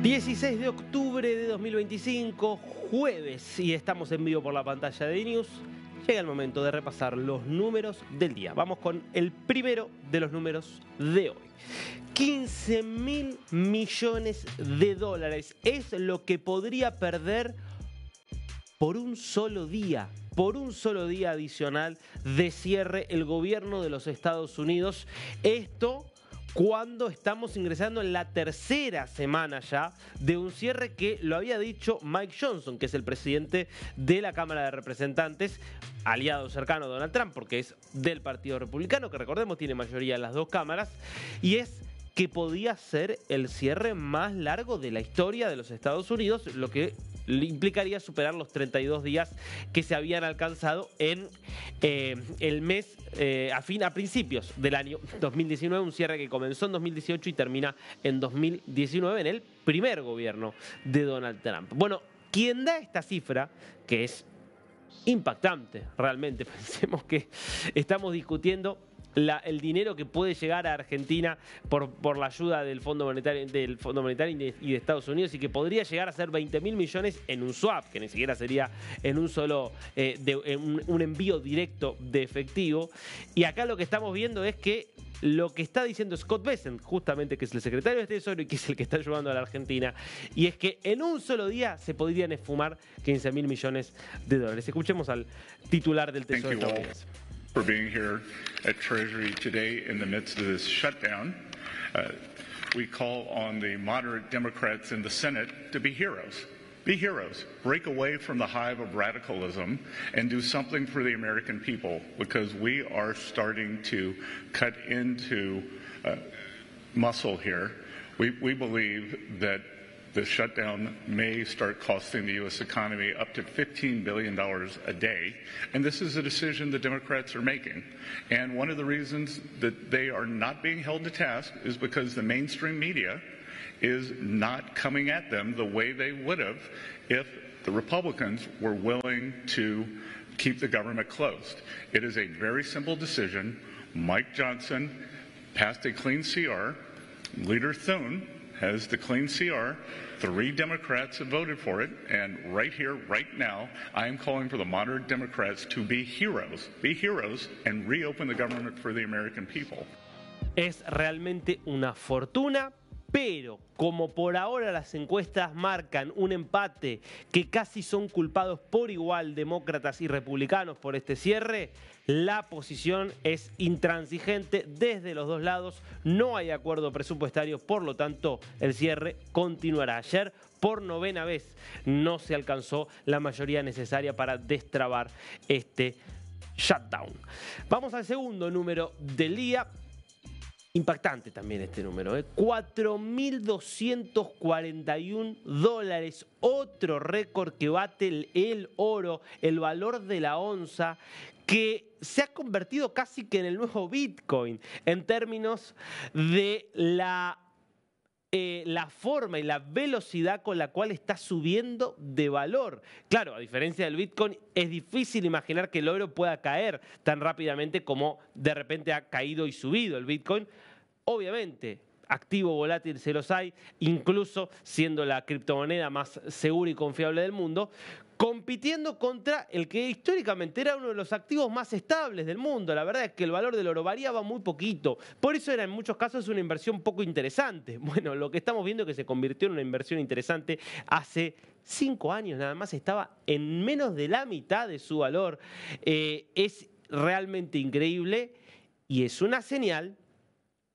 16 de octubre de 2025, jueves, y estamos en vivo por la pantalla de News. Llega el momento de repasar los números del día. Vamos con el primero de los números de hoy. 15.000 millones de dólares es lo que podría perder por un solo día adicional de cierre el gobierno de los Estados Unidos. Esto cuando estamos ingresando en la tercera semana ya de un cierre que lo había dicho Mike Johnson, que es el presidente de la Cámara de Representantes, aliado cercano a Donald Trump, porque es del Partido Republicano, que recordemos tiene mayoría en las dos cámaras, y es que podía ser el cierre más largo de la historia de los Estados Unidos, lo que implicaría superar los 32 días que se habían alcanzado en el mes, a principios del año 2019, un cierre que comenzó en 2018 y termina en 2019 en el primer gobierno de Donald Trump. Bueno, quien da esta cifra, que es impactante realmente, pensemos que estamos discutiendo el dinero que puede llegar a Argentina por la ayuda del Fondo Monetario y de Estados Unidos, y que podría llegar a ser 20.000 millones en un swap, que ni siquiera sería en un solo un envío directo de efectivo. Y acá lo que estamos viendo es que lo que está diciendo Scott Bessent, justamente, que es el secretario de Tesoro y que es el que está ayudando a la Argentina, y es que en un solo día se podrían esfumar 15.000 millones de dólares. Escuchemos al titular del Tesoro estadounidense. For being here at Treasury today in the midst of this shutdown. We call on the moderate Democrats in the Senate to be heroes. Be heroes. Break away from the hive of radicalism and do something for the American people, because we are starting to cut into muscle here. We believe that the shutdown may start costing the U.S. economy up to $15 billion a day. And this is a decision the Democrats are making. And one of the reasons that they are not being held to task is because the mainstream media is not coming at them the way they would have if the Republicans were willing to keep the government closed. It is a very simple decision. Mike Johnson passed a clean CR. Leader Thune has the clean CR. 3 Democrats have voted for it, and right here, right now, I am calling for the moderate Democrats to be heroes and reopen the government for the American people. Es realmente una fortuna, pero como por ahora las encuestas marcan un empate, que casi son culpados por igual demócratas y republicanos por este cierre, la posición es intransigente desde los dos lados. No hay acuerdo presupuestario, por lo tanto el cierre continuará. Ayer, por 9ª vez, no se alcanzó la mayoría necesaria para destrabar este shutdown. Vamos al segundo número del día. Impactante también este número, 4.241 dólares, otro récord que bate el oro, el valor de la onza, que se ha convertido casi que en el nuevo Bitcoin en términos de la forma y la velocidad con la cual está subiendo de valor. Claro, a diferencia del Bitcoin, es difícil imaginar que el oro pueda caer tan rápidamente como de repente ha caído y subido el Bitcoin. Obviamente, activo volátil se los hay, incluso siendo la criptomoneda más segura y confiable del mundo, compitiendo contra el que históricamente era uno de los activos más estables del mundo. La verdad es que el valor del oro variaba muy poquito, por eso era en muchos casos una inversión poco interesante. Bueno, lo que estamos viendo es que se convirtió en una inversión interesante hace 5 años, nada más estaba en menos de la mitad de su valor. Es realmente increíble y es una señal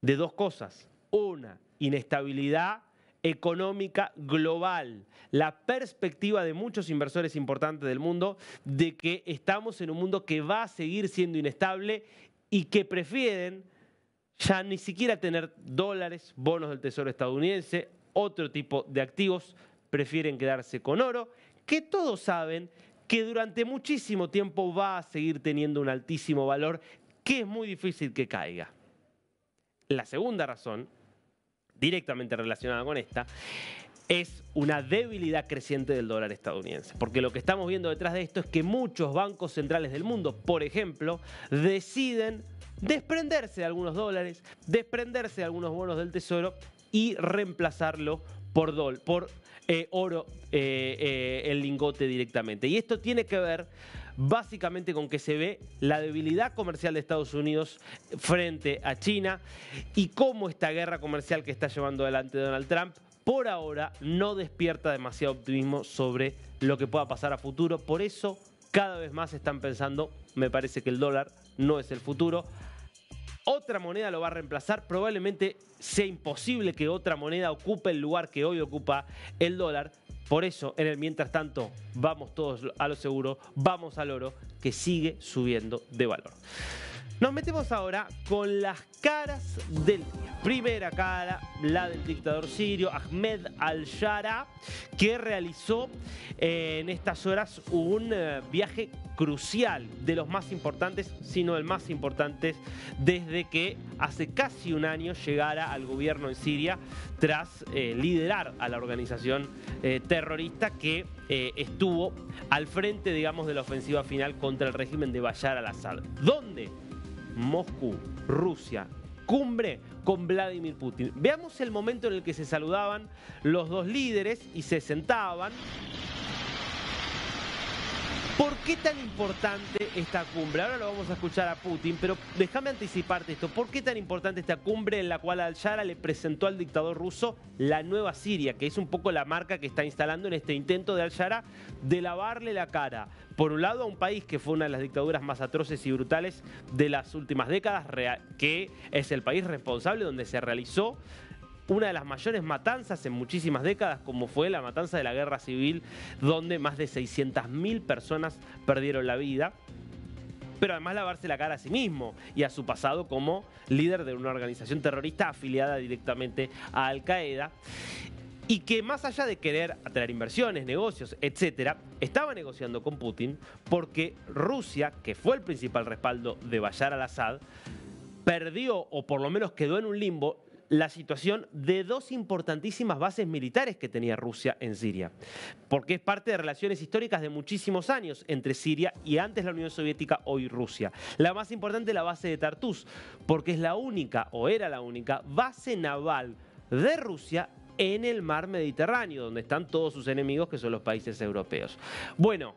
de dos cosas. Una, inestabilidad económica global. La perspectiva de muchos inversores importantes del mundo de que estamos en un mundo que va a seguir siendo inestable y que prefieren ya ni siquiera tener dólares, bonos del Tesoro estadounidense, otro tipo de activos, prefieren quedarse con oro, que todos saben que durante muchísimo tiempo va a seguir teniendo un altísimo valor, que es muy difícil que caiga. La segunda razón, directamente relacionada con esta, es una debilidad creciente del dólar estadounidense. Porque lo que estamos viendo detrás de esto es que muchos bancos centrales del mundo, por ejemplo, deciden desprenderse de algunos dólares, desprenderse de algunos bonos del Tesoro y reemplazarlo por oro el lingote directamente. Y esto tiene que ver básicamente con que se ve la debilidad comercial de Estados Unidos frente a China y cómo esta guerra comercial que está llevando adelante Donald Trump por ahora no despierta demasiado optimismo sobre lo que pueda pasar a futuro. Por eso cada vez más están pensando, me parece que el dólar no es el futuro. Otra moneda lo va a reemplazar, probablemente sea imposible que otra moneda ocupe el lugar que hoy ocupa el dólar. Por eso, en el mientras tanto, vamos todos a lo seguro, vamos al oro, que sigue subiendo de valor. Nos metemos ahora con las caras del día. Primera cara, la del dictador sirio Ahmed al-Shara, que realizó en estas horas un viaje crucial, de los más importantes, sino el más importante, desde que hace casi un año llegara al gobierno en Siria tras liderar a la organización terrorista que estuvo al frente, digamos, de la ofensiva final contra el régimen de Bashar al-Assad. ¿Dónde? Moscú, Rusia, cumbre con Vladimir Putin. Veamos el momento en el que se saludaban los dos líderes y se sentaban. ¿Por qué tan importante esta cumbre? Ahora lo vamos a escuchar a Putin, pero déjame anticiparte esto. ¿Por qué tan importante esta cumbre en la cual al-Shara le presentó al dictador ruso la nueva Siria, que es un poco la marca que está instalando en este intento de al-Shara de lavarle la cara, por un lado, a un país que fue una de las dictaduras más atroces y brutales de las últimas décadas, que es el país responsable donde se realizó una de las mayores matanzas en muchísimas décadas, como fue la matanza de la guerra civil, donde más de 600.000 personas perdieron la vida. Pero además lavarse la cara a sí mismo y a su pasado como líder de una organización terrorista afiliada directamente a Al-Qaeda. Y que más allá de querer atraer inversiones, negocios, etcétera, estaba negociando con Putin porque Rusia, que fue el principal respaldo de Bashar al-Assad, perdió, o por lo menos quedó en un limbo, la situación de dos importantísimas bases militares que tenía Rusia en Siria, porque es parte de relaciones históricas de muchísimos años entre Siria y antes la Unión Soviética, hoy Rusia. La más importante, la base de Tartus, porque es la única, o era la única, base naval de Rusia en el mar Mediterráneo, donde están todos sus enemigos, que son los países europeos. Bueno,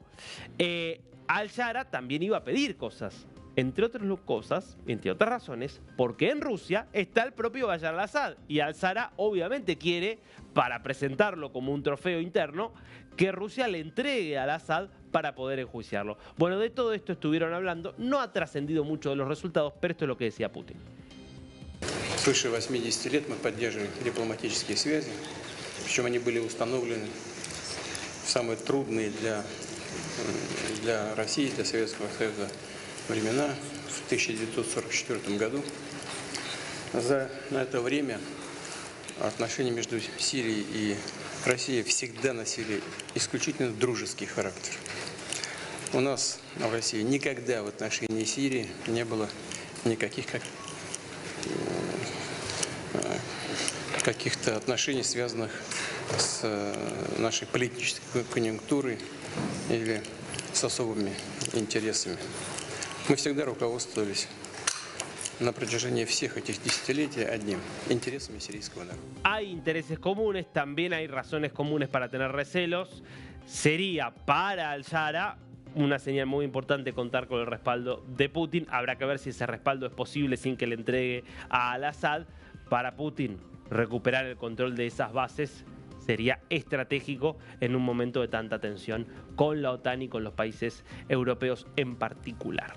al-Shara también iba a pedir cosas. Entre otras cosas, entre otras razones, porque en Rusia está el propio Bashar al-Assad y al-Shara obviamente quiere, para presentarlo como un trofeo interno, que Rusia le entregue al Assad para poder enjuiciarlo. Bueno, de todo esto estuvieron hablando, no ha trascendido mucho de los resultados, pero esto es lo que decía Putin. Свыше 80 лет мы поддерживаем дипломатические связи, причем они были установлены в самые трудные для России, для Советского Союза времена, в 1944 году. За это время отношения между Сирией и Россией всегда носили исключительно дружеский характер. У нас в России никогда в отношении Сирии не было никаких каких-то отношений, связанных с нашей политической конъюнктурой или с особыми интересами. Мы всегда руководствовались на протяжении всех этих десятилетий одним – интересами сирийского народа. Hay intereses comunes, también hay razones comunes para tener recelos. Sería para al-Shara una señal muy importante contar con el respaldo de Putin. Habrá que ver si ese respaldo es posible sin que le entregue a al-Assad. Para Putin, recuperar el control de esas bases sería estratégico en un momento de tanta tensión con la OTAN y con los países europeos en particular.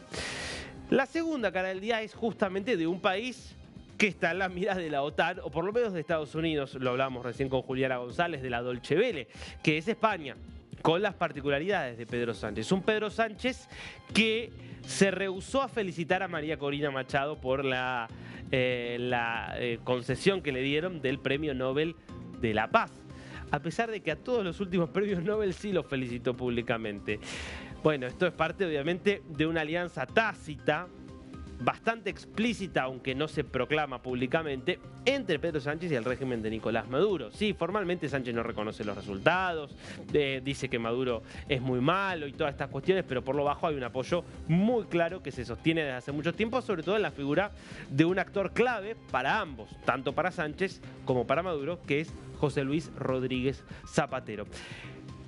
La segunda cara del día es justamente de un país que está en la mira de la OTAN, o por lo menos de Estados Unidos. Lo hablamos recién con Juliana González de la Deutsche Welle, que es España, con las particularidades de Pedro Sánchez. Un Pedro Sánchez que se rehusó a felicitar a María Corina Machado por la concesión que le dieron del Premio Nobel de la Paz, a pesar de que a todos los últimos premios Nobel sí los felicitó públicamente. Bueno, esto es parte obviamente de una alianza tácita, bastante explícita, aunque no se proclama públicamente, entre Pedro Sánchez y el régimen de Nicolás Maduro. Sí, formalmente Sánchez no reconoce los resultados, dice que Maduro es muy malo y todas estas cuestiones, pero por lo bajo hay un apoyo muy claro que se sostiene desde hace mucho tiempo, sobre todo en la figura de un actor clave para ambos, tanto para Sánchez como para Maduro, que es José Luis Rodríguez Zapatero.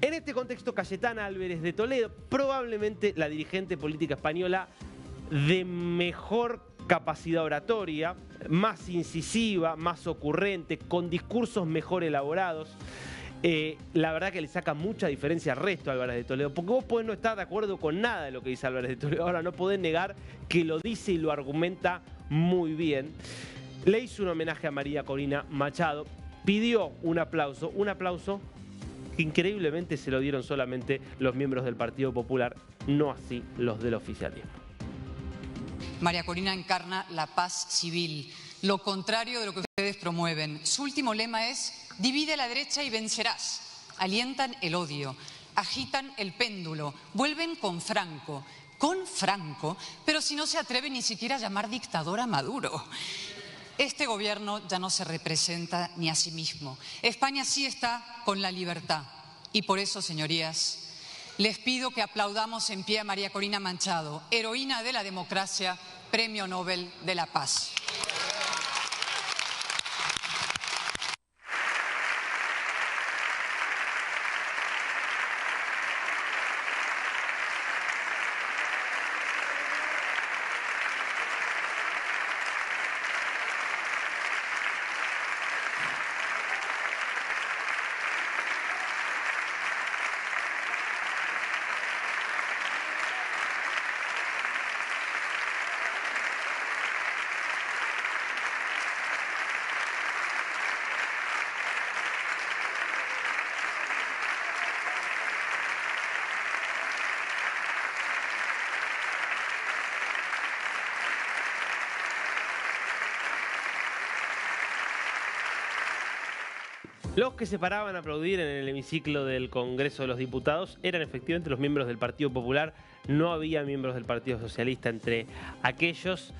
En este contexto, Cayetana Álvarez de Toledo, probablemente la dirigente política española de mejor capacidad oratoria, más incisiva, más ocurrente, con discursos mejor elaborados. La verdad que le saca mucha diferencia al resto a Álvarez de Toledo, porque vos podés no estar de acuerdo con nada de lo que dice Álvarez de Toledo, ahora no podés negar que lo dice y lo argumenta muy bien. Le hizo un homenaje a María Corina Machado, pidió un aplauso que increíblemente se lo dieron solamente los miembros del Partido Popular, no así los del oficialismo. María Corina encarna la paz civil, lo contrario de lo que ustedes promueven. Su último lema es: divide a la derecha y vencerás. Alientan el odio, agitan el péndulo, vuelven con Franco, pero si no se atreve ni siquiera a llamar dictador a Maduro. Este gobierno ya no se representa ni a sí mismo. España sí está con la libertad. Y por eso, señorías, les pido que aplaudamos en pie a María Corina Machado, heroína de la democracia, Premio Nobel de la Paz. Los que se paraban a aplaudir en el hemiciclo del Congreso de los Diputados eran efectivamente los miembros del Partido Popular. No había miembros del Partido Socialista entre aquellos.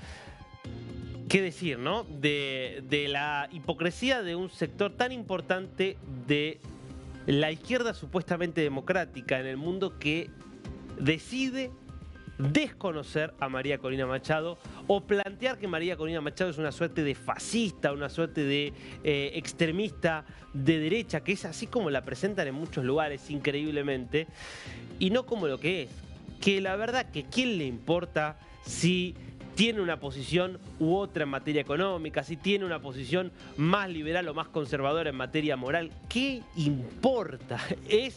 ¿Qué decir, no? De la hipocresía de un sector tan importante de la izquierda supuestamente democrática en el mundo, que decide desconocer a María Corina Machado o plantear que María Corina Machado es una suerte de fascista, una suerte de extremista de derecha, que es así como la presentan en muchos lugares, increíblemente, y no como lo que es. Que la verdad que ¿quién le importa si tiene una posición u otra en materia económica, si tiene una posición más liberal o más conservadora en materia moral? ¿Qué importa? Es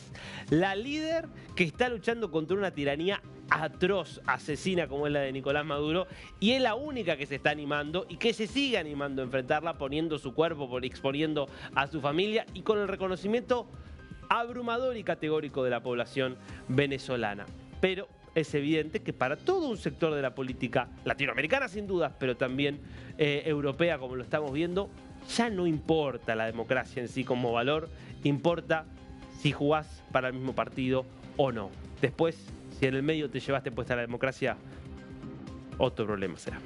la líder que está luchando contra una tiranía atroz, asesina como es la de Nicolás Maduro, y es la única que se está animando y que se sigue animando a enfrentarla, poniendo su cuerpo, exponiendo a su familia y con el reconocimiento abrumador y categórico de la población venezolana. Pero es evidente que para todo un sector de la política latinoamericana, sin dudas, pero también europea, como lo estamos viendo, ya no importa la democracia en sí como valor, importa si jugás para el mismo partido o no. Después, si en el medio te llevaste puesta la democracia, otro problema será.